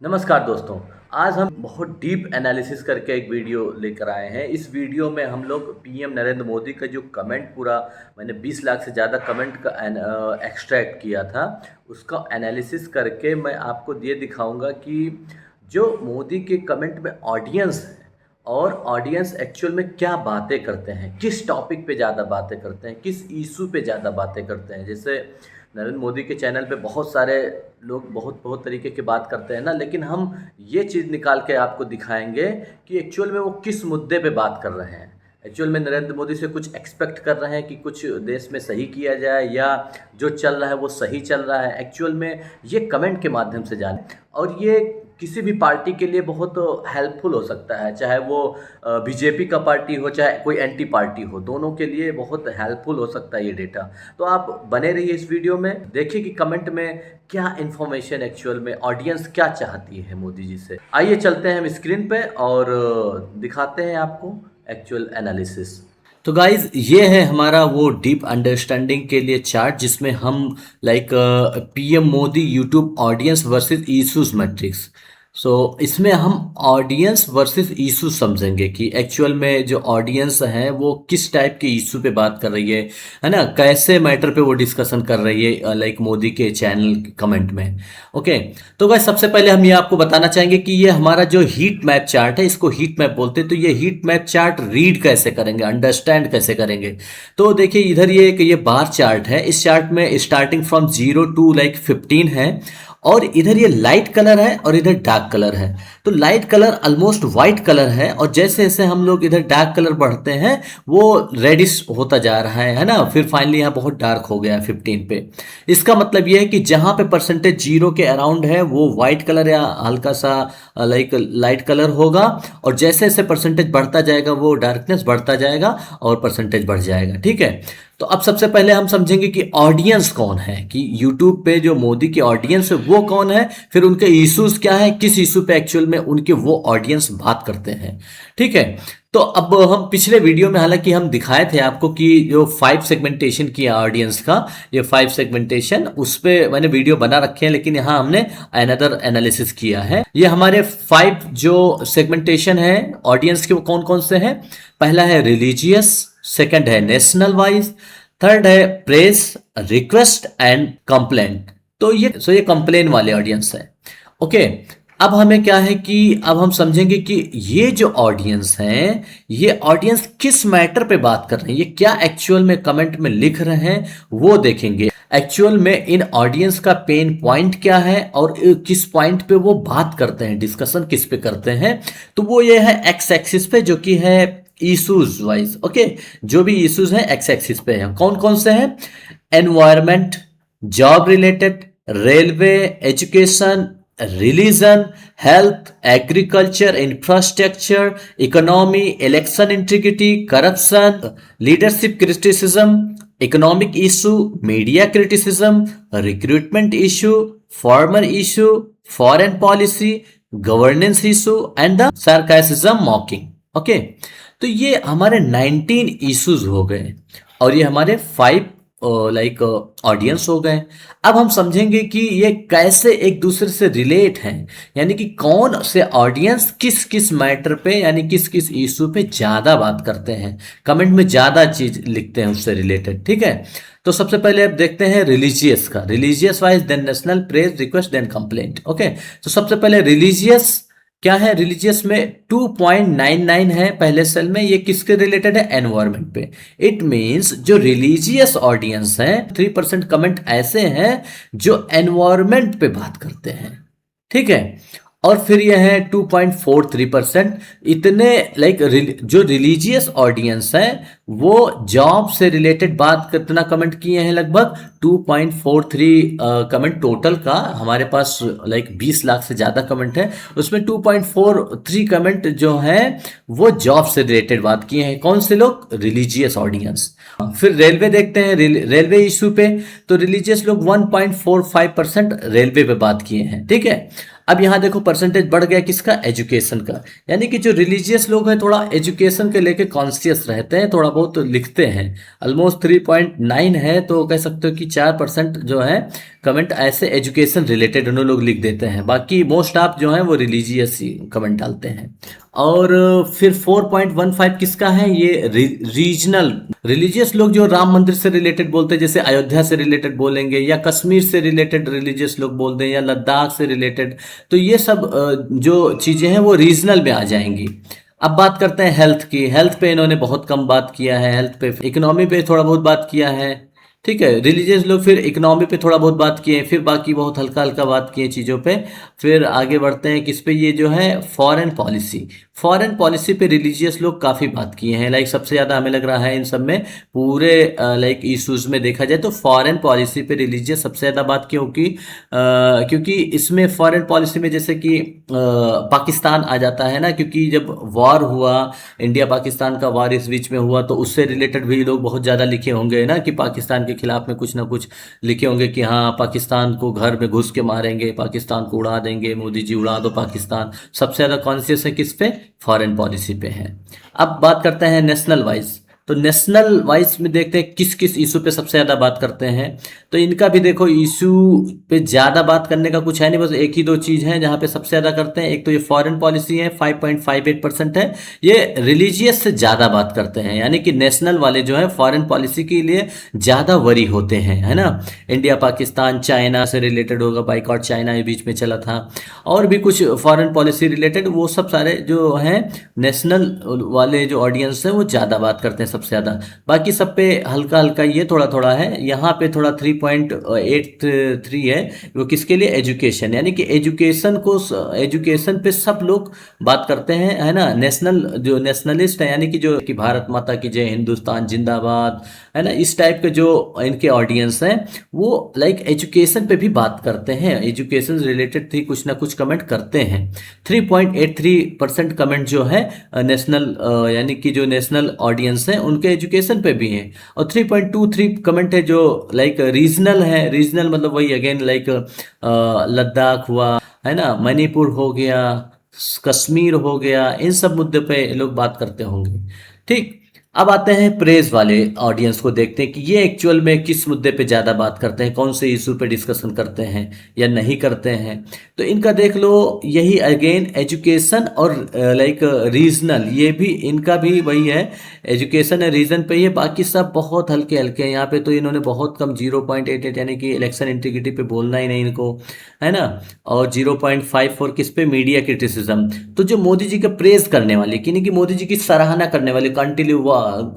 नमस्कार दोस्तों। आज हम बहुत डीप एनालिसिस करके एक वीडियो लेकर आए हैं। इस वीडियो में हम लोग पीएम नरेंद्र मोदी का जो कमेंट पूरा मैंने 20 लाख से ज़्यादा कमेंट का एक्सट्रैक्ट किया था, उसका एनालिसिस करके मैं आपको ये दिखाऊंगा कि जो मोदी के कमेंट में ऑडियंस है और ऑडियंस एक्चुअल में क्या बातें करते हैं, किस टॉपिक पे ज़्यादा बातें करते हैं, किस इशू पे ज़्यादा बातें करते हैं। जैसे नरेंद्र मोदी के चैनल पे बहुत सारे लोग बहुत बहुत तरीके की बात करते हैं ना, लेकिन हम ये चीज़ निकाल के आपको दिखाएंगे कि एक्चुअल में वो किस मुद्दे पे बात कर रहे हैं। एक्चुअल में नरेंद्र मोदी से कुछ एक्सपेक्ट कर रहे हैं कि कुछ देश में सही किया जाए या जो चल रहा है वो सही चल रहा है। एक्चुअल में ये कमेंट के माध्यम से जाने, और ये किसी भी पार्टी के लिए बहुत हेल्पफुल हो सकता है, चाहे वो बीजेपी का पार्टी हो चाहे कोई एंटी पार्टी हो, दोनों के लिए बहुत हेल्पफुल हो सकता है ये डेटा। तो आप बने रहिए इस वीडियो में, देखिए कि कमेंट में क्या इन्फॉर्मेशन एक्चुअल में ऑडियंस क्या चाहती है मोदी जी से। आइए चलते हैं हम स्क्रीन पे और दिखाते हैं आपको एक्चुअल एनालिसिस। तो गाइज ये है हमारा वो डीप अंडरस्टैंडिंग के लिए चार्ट, जिसमें हम like PM Modi YouTube audience versus issues matrix. So इसमें हम ऑडियंस वर्सेस इशू समझेंगे कि एक्चुअल में जो ऑडियंस है वो किस टाइप के इशू पे बात कर रही है ना, कैसे मैटर पे वो डिस्कशन कर रही है लाइक मोदी के चैनल कमेंट में। ओके, तो गाइस सबसे पहले हम ये आपको बताना चाहेंगे कि ये हमारा जो हीट मैप चार्ट है, इसको हीट मैप बोलते हैं। तो ये हीट मैप चार्ट रीड कैसे करेंगे, अंडरस्टैंड कैसे करेंगे। तो देखिए इधर ये बार चार्ट है। इस चार्ट में स्टार्टिंग फ्रॉम 0 टू लाइक 15 है, और इधर ये लाइट कलर है और इधर डार्क कलर है। तो light colour almost white colour है, और जैसे जैसे हम लोग इधर डार्क कलर बढ़ते हैं वो रेडिश होता जा रहा है ना, फिर फाइनली यहाँ बहुत डार्क हो गया 15 पे। इसका मतलब ये है कि जहाँ पे परसेंटेज 0 के अराउंड है वो वाइट कलर या हल्का सा लाइक लाइट कलर होगा, और जैसे जैसे परसेंटेज बढ़ता जाएगा वो डार्कनेस बढ़ता जाएगा और परसेंटेज बढ़ जाएगा। ठीक है, तो अब सबसे पहले हम समझेंगे कि ऑडियंस कौन है, कि यूट्यूब पे जो मोदी की ऑडियंस है वो कौन है, फिर उनके इश्यूज क्या है, किस इशू पे एक्चुअल में उनके वो ऑडियंस बात करते हैं। ठीक है, तो अब हम पिछले वीडियो में हालांकि हम दिखाए थे आपको कि जो 5 सेगमेंटेशन किया ऑडियंस का, ये 5 सेगमेंटेशन उस पे मैंने वीडियो बना रखे हैं, लेकिन यहाँ हमने अनदर एनालिसिस किया है। ये हमारे 5 जो सेगमेंटेशन है ऑडियंस के, वो कौन कौन से हैं। पहला है रिलीजियस, सेकंड है नेशनल वाइज, थर्ड है प्रेस, रिक्वेस्ट एंड कंप्लेंट। तो ये कंप्लेन वाले ऑडियंस है। ओके, अब हमें क्या है कि अब हम समझेंगे कि ये जो ऑडियंस हैं, ये ऑडियंस किस मैटर पे बात कर रहे हैं, ये क्या एक्चुअल में कमेंट में लिख रहे हैं वो देखेंगे। एक्चुअल में इन ऑडियंस का पेन पॉइंट क्या है और किस पॉइंट पे वो बात करते हैं, डिस्कशन किस पे करते हैं। तो वो ये है एक्स एक्सिस पे, जो कि है इशूज वाइज। ओके, जो भी इशूज हैं एक्स एक्सिस पे हैं। कौन कौन से हैं। Environment, job related, railway, education, religion, health, agriculture, infrastructure, economy, election integrity, corruption, leadership criticism, economic issue, media criticism, recruitment issue, farmer issue, foreign policy, governance issue and the sarcasm mocking. Okay, तो ये हमारे 19 issues हो गए, और ये हमारे 5 like audience हो गए। अब हम समझेंगे कि ये कैसे एक दूसरे से रिलेट हैं, यानी कि कौन से ऑडियंस किस किस मैटर पे यानी किस किस इशू पे ज्यादा बात करते हैं, कमेंट में ज्यादा चीज लिखते हैं उससे रिलेटेड। ठीक है, तो सबसे पहले अब देखते हैं रिलीजियस का। Religious wise, then national, press, request, then complaint. Okay, तो सबसे पहले रिलीजियस क्या है। रिलीजियस में 2.99 है पहले सेल में। ये किसके रिलेटेड है, एनवायरमेंट पे। इट मींस जो रिलीजियस ऑडियंस है 3% कमेंट ऐसे हैं जो एनवायरमेंट पे बात करते हैं। ठीक है, और फिर यह है 2.43%। इतने लाइक जो रिलीजियस ऑडियंस है वो जॉब से रिलेटेड बात कितना कमेंट किए हैं, लगभग 2.43 कमेंट टोटल का हमारे पास लाइक 20 लाख से ज़्यादा कमेंट है, उसमें 2.43 कमेंट जो है वो जॉब से रिलेटेड बात किए हैं। कौन से लोग, रिलीजियस ऑडियंस। फिर रेलवे देखते हैं, रेलवे इशू पे तो रिलीजियस लोग 1.45% रेलवे पे बात किए हैं। ठीक है, अब यहाँ देखो परसेंटेज बढ़ गया किसका, एजुकेशन का। यानी कि जो रिलीजियस लोग हैं थोड़ा एजुकेशन के लेके कॉन्शियस रहते हैं, थोड़ा बहुत लिखते हैं। ऑलमोस्ट 3.9 है, तो कह सकते हो कि 4% जो है कमेंट ऐसे एजुकेशन रिलेटेड उन्होंने लोग लिख देते हैं। बाकी मोस्ट ऑफ जो है वो रिलीजियस ही कमेंट डालते हैं। और फिर 4.15 किसका है, ये रीजनल रिलीजियस लोग जो राम मंदिर से रिलेटेड बोलते हैं, जैसे अयोध्या से रिलेटेड बोलेंगे, या कश्मीर से रिलेटेड रिलीजियस लोग बोलते हैं, या लद्दाख से रिलेटेड। तो ये सब जो चीज़ें हैं वो रीजनल में आ जाएंगी। अब बात करते हैं हेल्थ की। हेल्थ पे इन्होंने बहुत कम बात किया है, हेल्थ पे, इकोनॉमी पे थोड़ा बहुत बात किया है। ठीक है, रिलीजियस लोग फिर इकोनॉमी पे थोड़ा बहुत बात किए, फिर बाकी बहुत हल्का हल्का बात किए चीज़ों पे। फिर आगे बढ़ते हैं किस पे, ये जो है फॉरेन पॉलिसी। फॉरेन पॉलिसी पे रिलीजियस लोग काफ़ी बात किए हैं। लाइक सबसे ज़्यादा हमें लग रहा है इन सब में पूरे लाइक इशूज़ में देखा जाए तो फॉरेन पॉलिसी पे रिलीजियस सबसे ज़्यादा बात, क्योंकि इसमें फॉरेन पॉलिसी में जैसे कि पाकिस्तान आ जाता है ना, क्योंकि जब वॉर हुआ, इंडिया पाकिस्तान का वॉर इस बीच में हुआ, तो उससे रिलेटेड भी लोग बहुत ज़्यादा लिखे होंगे ना, कि पाकिस्तान के खिलाफ में कुछ ना कुछ लिखे होंगे कि हाँ पाकिस्तान को घर में घुस के मारेंगे, पाकिस्तान को उड़ा देंगे, मोदी जी उड़ा दो पाकिस्तान। सबसे ज़्यादा कॉन्शियस है किस पे, फॉरेन पॉलिसी पे है। अब बात करते हैं नेशनल वाइज। तो नेशनल वाइज में देखते हैं किस किस इशू पे सबसे ज़्यादा बात करते हैं। तो इनका भी देखो इशू पे ज़्यादा बात करने का कुछ है नहीं, बस एक ही दो चीज़ है जहाँ पे सबसे ज़्यादा करते हैं। एक तो ये फॉरेन पॉलिसी है, 5.58% है। ये रिलीजियस से ज़्यादा बात करते हैं, यानी कि नेशनल वाले जो है फॉरेन पॉलिसी के लिए ज़्यादा वरी होते हैं, है ना। इंडिया पाकिस्तान चाइना से रिलेटेड होगा, बाइकॉट चाइना ये बीच में चला था, और भी कुछ फॉरेन पॉलिसी रिलेटेड, वो सब सारे जो हैं नेशनल वाले जो ऑडियंस है वो ज़्यादा बात करते हैं सबसे ज़्यादा। बाकी सब पे हल्का हल्का ये थोड़ा थोड़ा है। यहाँ पे थोड़ा 3.83 है, वो किसके लिए, एजुकेशन। यानी कि एजुकेशन पे सब लोग बात करते हैं, है ना। नेशनल जो नेशनलिस्ट है, यानी कि जो कि भारत माता की जय, हिंदुस्तान जिंदाबाद, है ना, इस टाइप के जो इनके ऑडियंस हैं वो लाइक एजुकेशन पे भी बात करते हैं, एजुकेशन रिलेटेड थी कुछ ना कुछ कमेंट करते हैं। 3.83% कमेंट जो है नेशनल यानी कि जो नेशनल ऑडियंस है उनके एजुकेशन पे भी हैं। और 3.23 कमेंट है जो लाइक रीजनल है। रीजनल मतलब वही अगेन लाइक लद्दाख हुआ, है ना, मणिपुर हो गया, कश्मीर हो गया, इन सब मुद्दे पे लोग बात करते होंगे। ठीक, अब आते हैं प्रेज वाले ऑडियंस को, देखते हैं कि ये एक्चुअल में किस मुद्दे पे ज़्यादा बात करते हैं, कौन से इशू पे डिस्कशन करते हैं या नहीं करते हैं। तो इनका देख लो, यही अगेन एजुकेशन और लाइक रीजनल, ये भी इनका भी वही है, एजुकेशन है रीजन पे ही है। बाकी सब बहुत हल्के हल्के हैं यहाँ पे। तो इन्होंने बहुत कम 0.88 यानी कि इलेक्शन इंटीग्रिटी पे बोलना ही नहीं इनको, है ना। और 0.54 किस पे, मीडिया क्रिटिसिज्म। तो जो मोदी जी का प्रेज करने वाले, कि मोदी जी की सराहना करने वाले, कंटिन्यू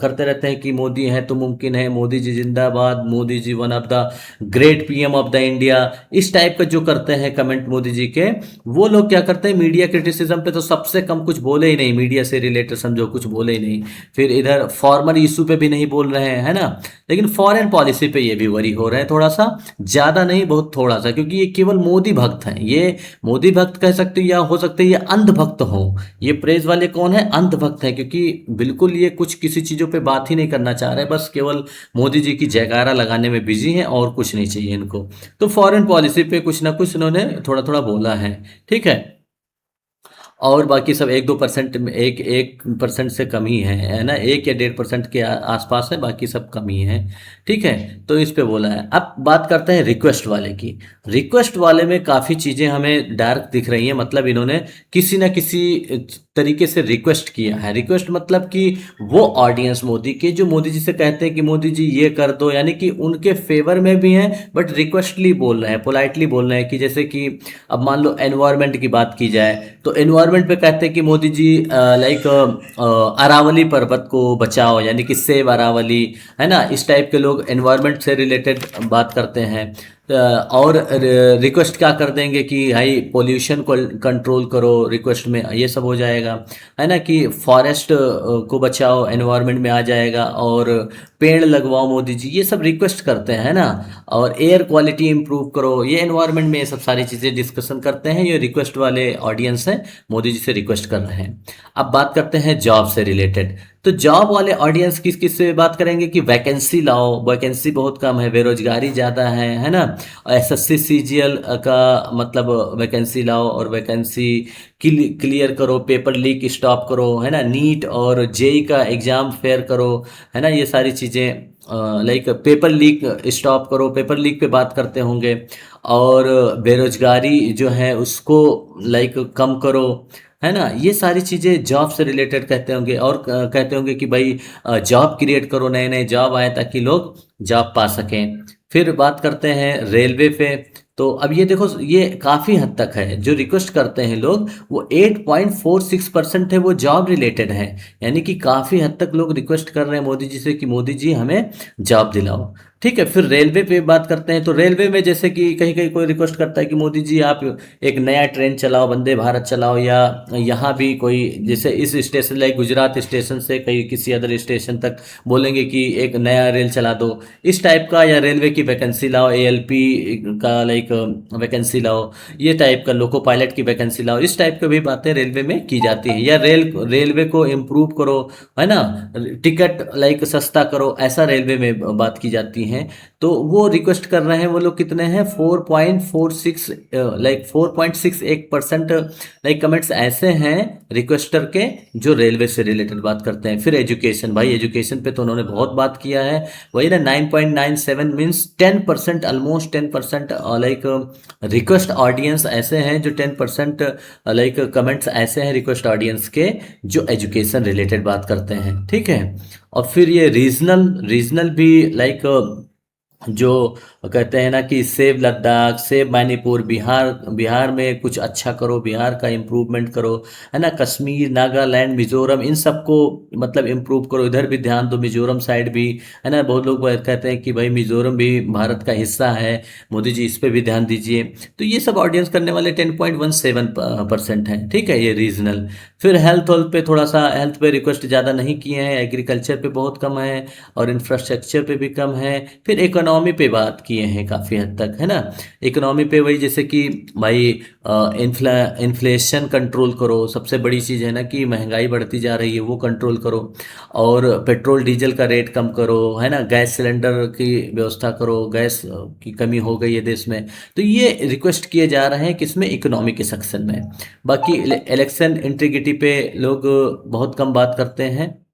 करते रहते हैं कि मोदी है तो मुमकिन है, मोदी जी जिंदाबाद, Modi ji one of the great PM of the India, इस टाइप का जो करते हैं कमेंट मोदी जी के, वो लोग क्या करते हैं, मीडिया क्रिटिसिज्म पे तो सबसे कम कुछ बोले ही नहीं, मीडिया से रिलेटेड समझो कुछ बोले ही नहीं। फिर इधर फॉर्मल इशू पे भी नहीं बोल रहे हैं, है ना। लेकिन फॉरेन पॉलिसी पे ये भी वरी हो रहे हैं, थोड़ा सा, ज़्यादा नहीं, बहुत थोड़ा सा, क्योंकि ये केवल मोदी भक्त हैं। ये मोदी भक्त कह सकते हो, या हो सकते हैं ये अंधभक्त हो। ये प्रेज वाले कौन है, अंधभक्त है, क्योंकि बिल्कुल ये कुछ किसी चीज़ों पे बात ही नहीं करना चाह रहे, बस केवल मोदी जी की जयकारा लगाने में बिजी हैं और कुछ नहीं चाहिए इनको। तो फॉरेन पॉलिसी पे कुछ ना कुछ इन्होंने थोड़ा थोड़ा बोला है, ठीक है। और बाकी सब 1-2% में, 1% से कम ही है ना, 1 या 1.5% के आसपास है, बाकी सब कम ही है, ठीक है। तो इस पे बोला है। अब बात करते हैं रिक्वेस्ट वाले की। रिक्वेस्ट वाले में काफ़ी चीज़ें हमें डार्क दिख रही हैं, मतलब इन्होंने किसी ना किसी तरीके से रिक्वेस्ट किया है। रिक्वेस्ट मतलब कि वो ऑडियंस मोदी के जो मोदी जी से कहते हैं कि मोदी जी ये कर दो, यानी कि उनके फेवर में भी हैं, बट रिक्वेस्टली बोल रहे हैं, पोलाइटली बोल रहे हैं। कि जैसे कि अब मान लो एनवायरनमेंट की बात की जाए, तो एनवायरनमेंट पे कहते हैं कि मोदी जी लाइक अरावली पर्वत को बचाओ, यानी कि सेव अरावली, है ना। इस टाइप के लोग एनवायरनमेंट से रिलेटेड बात करते हैं। और रिक्वेस्ट क्या कर देंगे कि भाई पोल्यूशन को कंट्रोल करो, रिक्वेस्ट में ये सब हो जाएगा, है ना। कि फॉरेस्ट को बचाओ, एनवायरनमेंट में आ जाएगा। और पेड़ लगवाओ मोदी जी, ये सब रिक्वेस्ट करते हैं, है ना। और एयर क्वालिटी इंप्रूव करो, ये एनवायरनमेंट में ये सब सारी चीज़ें डिस्कशन करते हैं। ये रिक्वेस्ट वाले ऑडियंस हैं, मोदी जी से रिक्वेस्ट कर रहे हैं। अब बात करते हैं जॉब से रिलेटेड। तो जॉब वाले ऑडियंस किस किस से बात करेंगे कि वैकेंसी लाओ, वैकेंसी बहुत कम है, बेरोजगारी ज़्यादा है ना। एसएससी सीजीएल का मतलब वैकेंसी लाओ और वैकेंसी क्लियर करो, पेपर लीक स्टॉप करो, है ना। नीट और जेई का एग्ज़ाम फेयर करो, है ना। ये सारी चीज़ें लाइक पेपर लीक स्टॉप करो, पेपर लीक पे बात करते होंगे। और बेरोजगारी जो है उसको लाइक कम करो, है ना। ये सारी चीज़ें जॉब से रिलेटेड कहते होंगे। और कहते होंगे कि भाई जॉब क्रिएट करो, नए नए जॉब आए ताकि लोग जॉब पा सकें। फिर बात करते हैं रेलवे पे। तो अब ये देखो, ये काफ़ी हद तक है जो रिक्वेस्ट करते हैं लोग, वो 8.46% है, वो जॉब रिलेटेड है। यानी कि काफ़ी हद तक लोग रिक्वेस्ट कर रहे हैं मोदी जी से कि मोदी जी हमें जॉब दिलाओ। ठीक है, फिर रेलवे पे बात करते हैं। तो रेलवे में जैसे कि कहीं कहीं कोई रिक्वेस्ट करता है कि मोदी जी आप एक नया ट्रेन चलाओ, वंदे भारत चलाओ, या यहाँ भी कोई जैसे इस स्टेशन लाइक गुजरात स्टेशन से कहीं किसी अदर स्टेशन तक बोलेंगे कि एक नया रेल चला दो, इस टाइप का। या रेलवे की वैकेंसी लाओ, एएलपी का लाइक वैकेंसी लाओ, ये टाइप का लोको पायलट की वैकेंसी लाओ, इस टाइप की भी बातें रेलवे में की जाती है। या रेलवे को इम्प्रूव करो, है ना, टिकट लाइक सस्ता करो, ऐसा रेलवे में बात की जाती है। तो वो रिक्वेस्ट कर रहे हैं वो लोग, कितने हैं 4.46 लाइक 4.68% लाइक कमेंट्स ऐसे हैं रिक्वेस्टर के जो रेलवे से रिलेटेड बात करते हैं। फिर एजुकेशन, भाई एजुकेशन पे तो उन्होंने बहुत बात किया है। वही ना, 9.97 means 10%, almost 10% like request audience ऐसे हैं जो 10% लाइक कमेंट्स ऐसे हैं रिक्वेस्ट ऑडियंस के जो एजुकेशन रिलेटेड बात करते हैं। ठीक है। और फिर ये रीजनल रीजनल भी लाइक जो कहते हैं ना कि सेव लद्दाख, सेव मणिपुर, बिहार, बिहार में कुछ अच्छा करो, बिहार का इम्प्रूवमेंट करो, है ना। कश्मीर, नागालैंड, मिजोरम, इन सबको मतलब इम्प्रूव करो, इधर भी ध्यान दो, मिजोरम साइड भी, है ना। बहुत लोग कहते हैं कि भाई मिजोरम भी भारत का हिस्सा है, मोदी जी इस पे भी ध्यान दीजिए। तो ये सब ऑडियंस करने वाले 10.17% हैं। ठीक है, ये रीजनल। फिर हेल्थ हेल्थ पे थोड़ा सा, हेल्थ पे रिक्वेस्ट ज़्यादा नहीं किए हैं, एग्रीकल्चर पे बहुत कम है और इंफ्रास्ट्रक्चर पे भी कम है। फिर इकोनॉमी पे बात किए हैं काफ़ी हद तक, है ना। इकोनॉमी पे वही जैसे कि भाई इन्फ्लेशन कंट्रोल करो, सबसे बड़ी चीज़ है ना कि महंगाई बढ़ती जा रही है, वो कंट्रोल करो। और पेट्रोल डीजल का रेट कम करो, है ना। गैस सिलेंडर की व्यवस्था करो, गैस की कमी हो गई है देश में। तो ये रिक्वेस्ट किए जा रहे हैं किसमें, इकोनॉमी के सेक्शन में। बाकी इलेक्शन इंटीग्रिटी पे लोग बहुत कम बात करते हैं।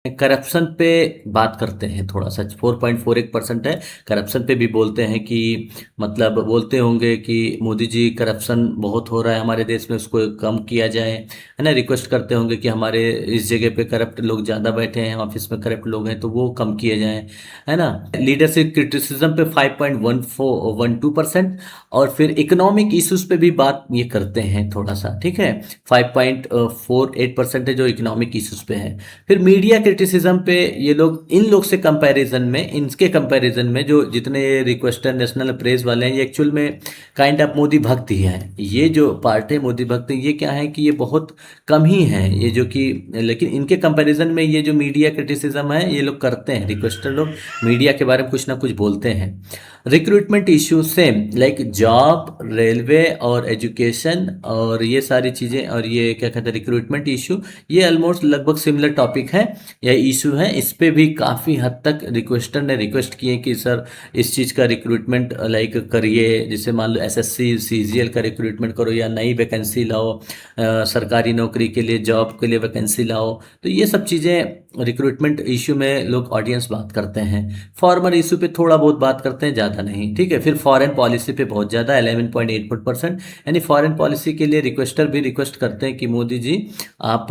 करप्शन पे बात करते हैं थोड़ा सा, 4.41% है। करप्शन पे भी बोलते हैं कि मतलब बोलते होंगे कि मोदी जी करप्शन बहुत हो रहा है हमारे देश में, उसको कम किया जाए, है ना। रिक्वेस्ट करते होंगे कि हमारे इस जगह पे करप्ट लोग ज़्यादा बैठे हैं, ऑफिस में करप्ट लोग हैं, तो वो कम किए जाएं, है ना। लीडरशिप क्रिटिसिज्म पे 5.12%। और फिर इकोनॉमिक इश्यूज पे भी बात ये करते हैं थोड़ा सा। ठीक है, 5.48% है जो इकोनॉमिक इश्यूज पे है। फिर मीडिया क्रिटिसिज्म पे ये लोग, इन लोग से कंपैरिजन में, इनके कंपैरिजन में जो जितने रिक्वेस्टर नेशनल प्रेस वाले हैं, ये एक्चुअल में काइंड ऑफ मोदी भक्त ही हैं। ये जो पार्ट है मोदी भक्त, ये क्या है कि ये बहुत कम ही है ये जो कि, लेकिन इनके कंपैरिजन में ये जो मीडिया क्रिटिसिज्म है ये लोग करते हैं, रिक्वेस्टर लोग मीडिया के बारे में कुछ ना कुछ बोलते हैं। Recruitment issue same like job, railway और एजुकेशन और ये सारी चीज़ें, और ये क्या कहते हैं रिक्रूटमेंट इशू, ये ऑलमोस्ट लगभग सिमिलर टॉपिक है या इशू है। इस पे भी काफ़ी हद तक रिक्वेस्टर ने रिक्वेस्ट किए कि सर इस चीज़ का रिक्रूटमेंट लाइक करिए, जैसे मान लो एसएससी सीजीएल का रिक्रूटमेंट करो, या नई वैकेंसी लाओ, सरकारी नौकरी के लिए, जॉब के लिए वैकेंसी लाओ। तो ये सब चीज़ें रिक्रूटमेंट इशू में लोग ऑडियंस बात करते हैं। फॉर्मर इशू पे थोड़ा बहुत बात करते हैं, ज़्यादा नहीं। ठीक है, फिर फॉरेन पॉलिसी पे बहुत ज़्यादा, 11.84%। यानी फॉरेन पॉलिसी के लिए रिक्वेस्टर भी रिक्वेस्ट करते हैं कि मोदी जी आप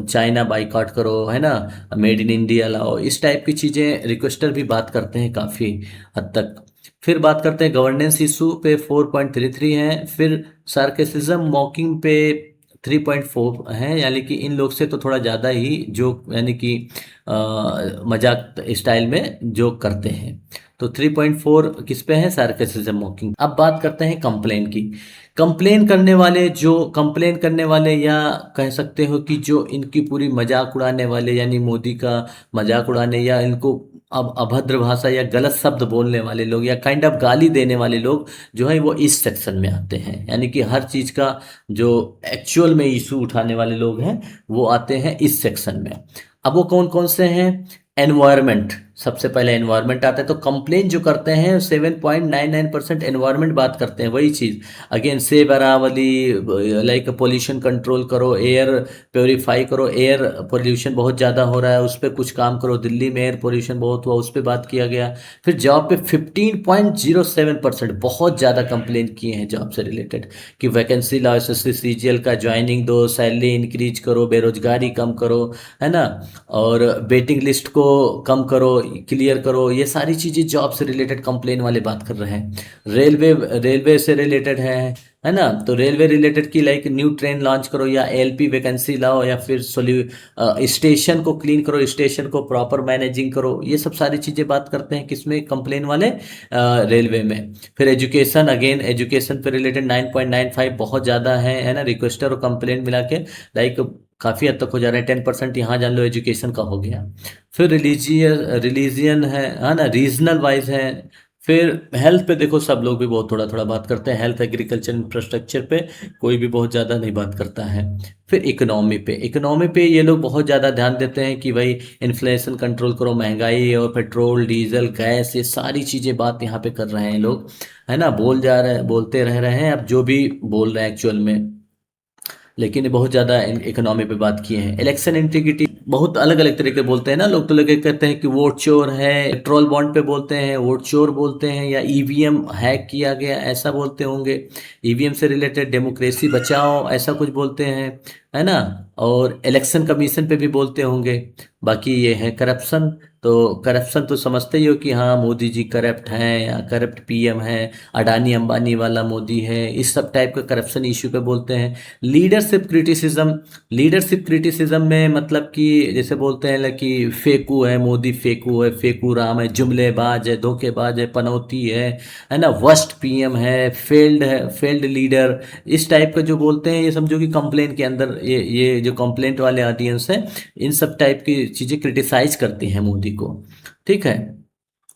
चाइना बाइकआउट करो, है ना, मेड इन इंडिया लाओ, इस टाइप की चीज़ें रिक्वेस्टर भी बात करते हैं काफ़ी हद तक। फिर बात करते हैं गवर्नेंस इशू पे, 4.33 है। फिर सार्केसिज्म मॉकिंग पे 3.4 है, यानी कि इन लोग से तो थोड़ा ज़्यादा ही जो, यानी कि मजाक स्टाइल में जोक करते हैं। तो 3.4 किस पे है, सार्केसिज्म मॉकिंग। अब बात करते हैं कंप्लेन की। कंप्लेन करने वाले, जो कंप्लेन करने वाले, या कह सकते हो कि जो इनकी पूरी मजाक उड़ाने वाले, यानी मोदी का मजाक उड़ाने या इनको अब अभद्र भाषा या गलत शब्द बोलने वाले लोग या काइंड ऑफ गाली देने वाले लोग जो है वो इस सेक्शन में आते हैं। यानी कि हर चीज़ का जो एक्चुअल में इशू उठाने वाले लोग हैं वो आते हैं इस सेक्शन में। अब वो कौन कौन से हैं? एनवायरमेंट, सबसे पहले एनवायरमेंट आता है। तो कंप्लेन जो करते हैं 7.99% एनवायरमेंट बात करते हैं, वही चीज़ अगेन सेब अरावली, लाइक पोल्यूशन कंट्रोल करो, एयर प्योरीफाई करो, एयर पोल्यूशन बहुत ज़्यादा हो रहा है उस पर कुछ काम करो, दिल्ली में एयर पोल्यूशन बहुत हुआ उस पर बात किया गया। फिर जॉब पे 15.07% बहुत ज़्यादा कंप्लेन किए हैं जॉब से रिलेटेड, कि वैकेंसी लाओ, एस एस सी सी जी एल का ज्वाइनिंग दो, सैलरी इंक्रीज करो, बेरोजगारी कम करो, है ना, और वेटिंग लिस्ट को कम करो, क्लियर करो। ये सारी चीज़ें जॉब से रिलेटेड कंप्लेन वाले बात कर रहे हैं। रेलवे, रेलवे से रिलेटेड है ना, तो रेलवे रिलेटेड की लाइक न्यू ट्रेन लॉन्च करो, या एलपी वैकेंसी लाओ, या फिर स्टेशन को क्लीन करो, स्टेशन को प्रॉपर मैनेजिंग करो। ये सब सारी चीज़ें बात करते हैं किसमें? कंप्लेन वाले रेलवे में। फिर एजुकेशन, अगेन एजुकेशन पे रिलेटेड 9.95 बहुत ज़्यादा है ना, रिक्वेस्टर और कंप्लेन मिला के लाइक काफ़ी हद तक हो जा रहे हैं। 10% यहाँ जान लो एजुकेशन का हो गया। फिर रिलीजियन है ना, रीजनल वाइज है। फिर हेल्थ पे देखो सब लोग भी बहुत थोड़ा थोड़ा बात करते हैं, हेल्थ एग्रीकल्चर इंफ्रास्ट्रक्चर पे कोई भी बहुत ज़्यादा नहीं बात करता है। फिर इकोनॉमी पे ये लोग बहुत ज़्यादा ध्यान देते हैं कि भाई इन्फ्लेशन कंट्रोल करो, महंगाई और पेट्रोल डीजल गैस ये सारी चीज़ें बात यहाँ पे कर रहे हैं लोग, है ना, बोलते रह रहे हैं, अब जो भी बोल रहे हैं एक्चुअल में, लेकिन ये बहुत ज़्यादा इकोनॉमी पे बात किए हैं। इलेक्शन इंटीग्रिटी बहुत अलग अलग तरीके बोलते हैं ना लोग, तो लोग कहते हैं कि वोट चोर है, इलेक्ट्रल बॉन्ड पे बोलते हैं वोट चोर बोलते हैं, या ईवीएम हैक किया गया ऐसा बोलते होंगे, ईवीएम से रिलेटेड डेमोक्रेसी बचाओ ऐसा कुछ बोलते हैं, है ना, और इलेक्शन कमीशन पे भी बोलते होंगे। बाकी ये है करप्शन, तो करप्शन तो समझते ही हो कि हाँ मोदी जी करप्ट हैं या करप्ट पीएम है, अडानी अंबानी वाला मोदी है, इस सब टाइप का करप्शन इश्यू पे बोलते हैं। लीडरशिप क्रिटिसिज्म में मतलब कि जैसे बोलते हैं कि फेकू है मोदी, फेकू है, फेकू राम है, जुमलेबाज है, धोखेबाज है, पनौती है ना, वर्स्ट पीएम है, फेल्ड लीडर, इस टाइप का जो बोलते हैं, ये समझो कि कंप्लेन के अंदर ये जो कंप्लेंट वाले ऑडियंस है इन सब टाइप की चीज़ें क्रिटिसाइज करती हैं मोदी को, ठीक है।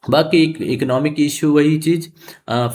बाकी इकोनॉमिक इशू वही चीज़।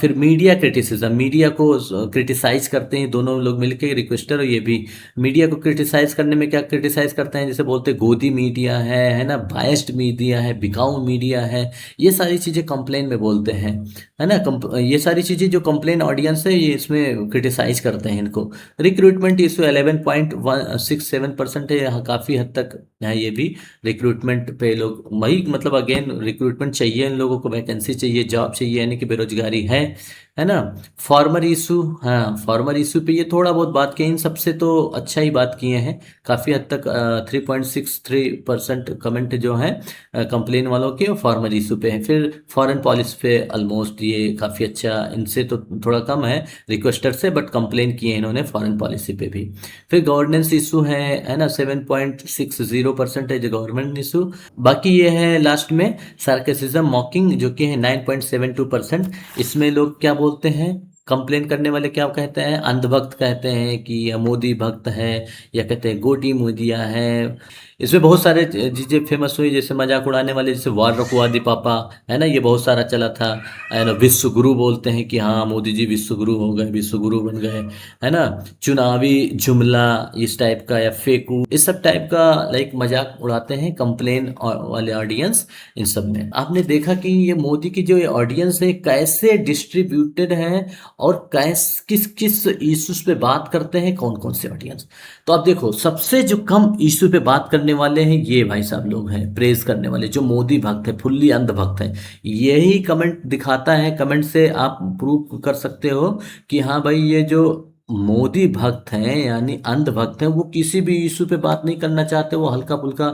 फिर मीडिया को क्रिटिसाइज करते हैं दोनों लोग मिलके, रिक्वेस्टर और ये भी। मीडिया को क्रिटिसाइज करने में क्या क्रिटिसाइज करते हैं, जैसे बोलते हैं गोदी मीडिया है ना, बायस्ड मीडिया है, बिकाऊ मीडिया है, ये सारी चीज़ें कंप्लेन में बोलते हैं, है ना। ये सारी चीज़ें जो कंप्लेन ऑडियंस है ये इसमें क्रिटिसाइज करते हैं इनको। रिक्रूटमेंट इशू 11.167% है, यहाँ काफ़ी हद तक है ये भी। रिक्रूटमेंट पे लोग वही मतलब अगेन रिक्रूटमेंट चाहिए, इन लोगों को वैकेंसी चाहिए, जॉब चाहिए, यानी कि बेरोजगारी है ना। फार्मर इशू, हाँ फार्मर इशू पे ये थोड़ा बहुत बात की, इन सबसे तो अच्छा ही बात किए हैं काफ़ी हद तक। 3.63% कमेंट जो है कंप्लेन वालों के फार्मर इशू पे है। फिर फॉरेन पॉलिसी पे ऑलमोस्ट ये काफ़ी अच्छा, इनसे तो थोड़ा कम है रिक्वेस्टर से, बट कंप्लेन किए इन्होंने फॉरेन पॉलिसी पे भी। फिर गवर्नेंस इशू है ना, 7.60% है जो गवर्नमेंट इशू। बाकी ये है लास्ट में सार्केसिज्म मॉकिंग जो कि है 9.72%। इसमें लोग क्या बोलते हैं, कंप्लेन करने वाले क्या कहते हैं, अंधभक्त कहते हैं कि यह मोदी भक्त है, या कहते हैं गोटी मोदिया है। इसमें बहुत सारे चीज़ें फेमस हुई, जैसे मजाक उड़ाने वाले, जैसे वार रखवा दी पापा, है ना, ये बहुत सारा चला था, है ना। विश्व गुरु बोलते हैं कि हाँ मोदी जी विश्व गुरु हो गए, विश्व गुरु बन गए, है ना। चुनावी जुमला इस टाइप का, या फेकू, इस सब टाइप का लाइक मजाक उड़ाते हैं कंप्लेन वाले ऑडियंस। इन सब में आपने देखा कि ये मोदी की जो ये ऑडियंस है कैसे डिस्ट्रीब्यूटेड है, और किस किस इश्यूज पे बात करते हैं, कौन कौन से ऑडियंस। तो आप देखो सबसे जो कम इश्यू पे बात करने वाले हैं ये भाई साहब लोग हैं, प्रेज करने वाले जो मोदी भक्त है, फुल्ली अंध भक्त है। यही कमेंट दिखाता है, कमेंट से आप प्रूव कर सकते हो कि हाँ भाई ये जो मोदी भक्त हैं यानी अंध भक्त हैं, वो किसी भी इशू पे बात नहीं करना चाहते, वो हल्का फुल्का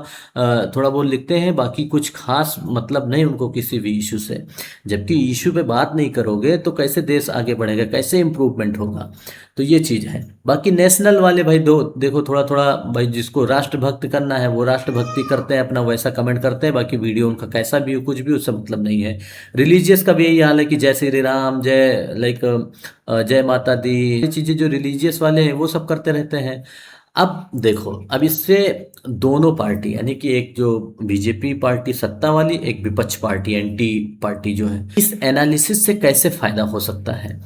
थोड़ा बहुत लिखते हैं, बाकी कुछ खास मतलब नहीं उनको किसी भी इशू से। जबकि इशू पे बात नहीं करोगे तो कैसे देश आगे बढ़ेगा, कैसे इम्प्रूवमेंट होगा। तो ये चीज़ है। बाकी नेशनल वाले भाई दो देखो थोड़ा थोड़ा भाई, जिसको राष्ट्रभक्त करना है वो राष्ट्रभक्ति करते हैं, अपना वैसा कमेंट करते हैं, बाकी वीडियो उनका कैसा भी हो कुछ भी उससे मतलब नहीं है। रिलीजियस का भी यही हाल है कि जय श्री राम, जय लाइक जय माता दी, ये चीज़ें जो रिलीजियस वाले हैं वो सब करते रहते हैं। अब देखो अब इससे दोनों पार्टी यानी कि एक जो बीजेपी पार्टी सत्ता वाली, एक विपक्ष पार्टी एंटी पार्टी जो है, इस एनालिसिस से कैसे फायदा हो सकता है।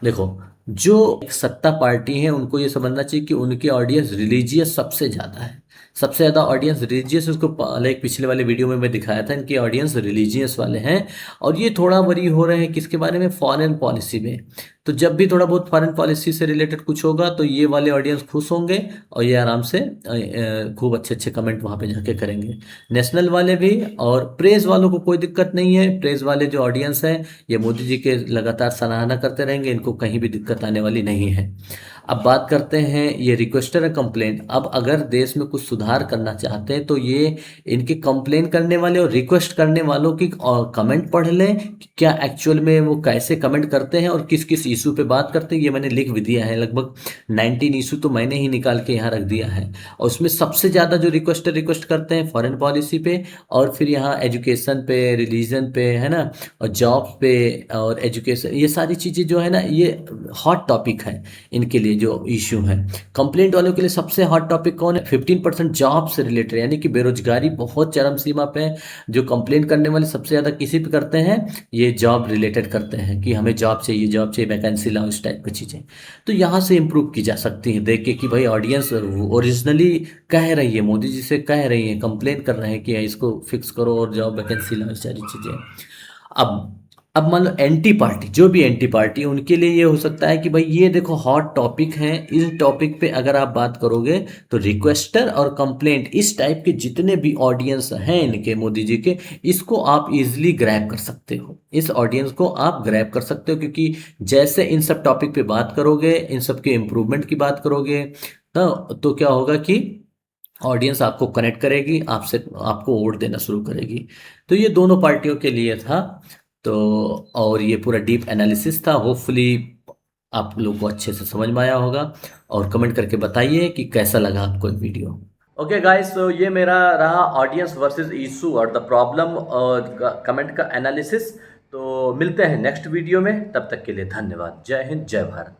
देखो जो एक सत्ता पार्टी है उनको ये समझना चाहिए कि उनकी ऑडियंस रिलीजियस सबसे ज़्यादा है, सबसे ज़्यादा ऑडियंस रिलीजियस, उसको लाइक पिछले वाले वीडियो में मैं दिखाया था, इनकी ऑडियंस रिलीजियस वाले हैं। और ये थोड़ा वरी हो रहे हैं किसके बारे में, फॉरेन पॉलिसी में। तो जब भी थोड़ा बहुत फॉरेन पॉलिसी से रिलेटेड कुछ होगा तो ये वाले ऑडियंस खुश होंगे और ये आराम से खूब अच्छे अच्छे कमेंट वहाँ पे जाके करेंगे। नेशनल वाले भी, और प्रेज वालों को कोई दिक्कत नहीं है। प्रेज वाले जो ऑडियंस है ये मोदी जी के लगातार सराहना करते रहेंगे, इनको कहीं भी दिक्कत आने वाली नहीं है। अब बात करते हैं ये रिक्वेस्टर है कंप्लेंट। अब अगर देश में कुछ सुधार करना चाहते हैं तो ये इनके कंप्लेन करने वाले और रिक्वेस्ट करने वालों की कमेंट पढ़ लें कि क्या एक्चुअल में वो कैसे कमेंट करते हैं और किस किस इशू पे बात करते हैं। ये मैंने लिख भी दिया है, लगभग 19 इशू तो मैंने ही निकाल के यहाँ रख दिया है। और उसमें सबसे ज़्यादा जो रिक्वेस्टर रिक्वेस्ट करते हैं फॉरेन पॉलिसी पे, और फिर यहाँ एजुकेशन पे, रिलीजन पे, है ना, और जॉब पे और एजुकेशन, ये सारी चीज़ें जो है ना ये हॉट टॉपिक है इनके लिए जो इश्यू है। कंप्लेंट वालों के लिए सबसे हॉट टॉपिक कौन है, 15% जॉब से रिलेटेड, यानी कि बेरोजगारी बहुत चरम सीमा पे है। जो कंप्लेंट करने वाले सबसे ज़्यादा किसी पे करते हैं, ये जॉब रिलेटेड करते हैं कि हमें जॉब चाहिए, वैकेंसी लाओ, इस टाइप की चीज़ें। तो यहाँ से इम्प्रूव की जा सकती है देख के कि भाई ऑडियंस ओरिजिनली कह रही है, मोदी जी से कह रही है, कंप्लेन कर रहे हैं कि इसको फिक्स करो और जॉब वैकेंसी लाओ, सारी चीज़ें। अब अब मान लो एंटी पार्टी, जो भी एंटी पार्टी है उनके लिए ये हो सकता है कि भाई ये देखो हॉट टॉपिक है, इस टॉपिक पे अगर आप बात करोगे तो रिक्वेस्टर और कंप्लेंट, इस टाइप के जितने भी ऑडियंस हैं इनके मोदी जी के, इसको आप इजीली ग्रैब कर सकते हो। इस ऑडियंस को आप ग्रैब कर सकते हो, क्योंकि जैसे इन सब टॉपिक पे बात करोगे, इन सब के इम्प्रूवमेंट की बात करोगे, तो क्या होगा कि ऑडियंस आपको कनेक्ट करेगी, आपसे आपको वोट देना शुरू करेगी। तो ये दोनों पार्टियों के लिए था। तो और ये पूरा डीप एनालिसिस था। होपफुली आप लोग को अच्छे से समझ में आया होगा, और कमेंट करके बताइए कि कैसा लगा आपको ये वीडियो। ओके गाइस, तो ये मेरा रहा ऑडियंस वर्सेस इशू और द प्रॉब्लम और कमेंट का एनालिसिस। तो मिलते हैं नेक्स्ट वीडियो में, तब तक के लिए धन्यवाद। जय हिंद, जय भारत।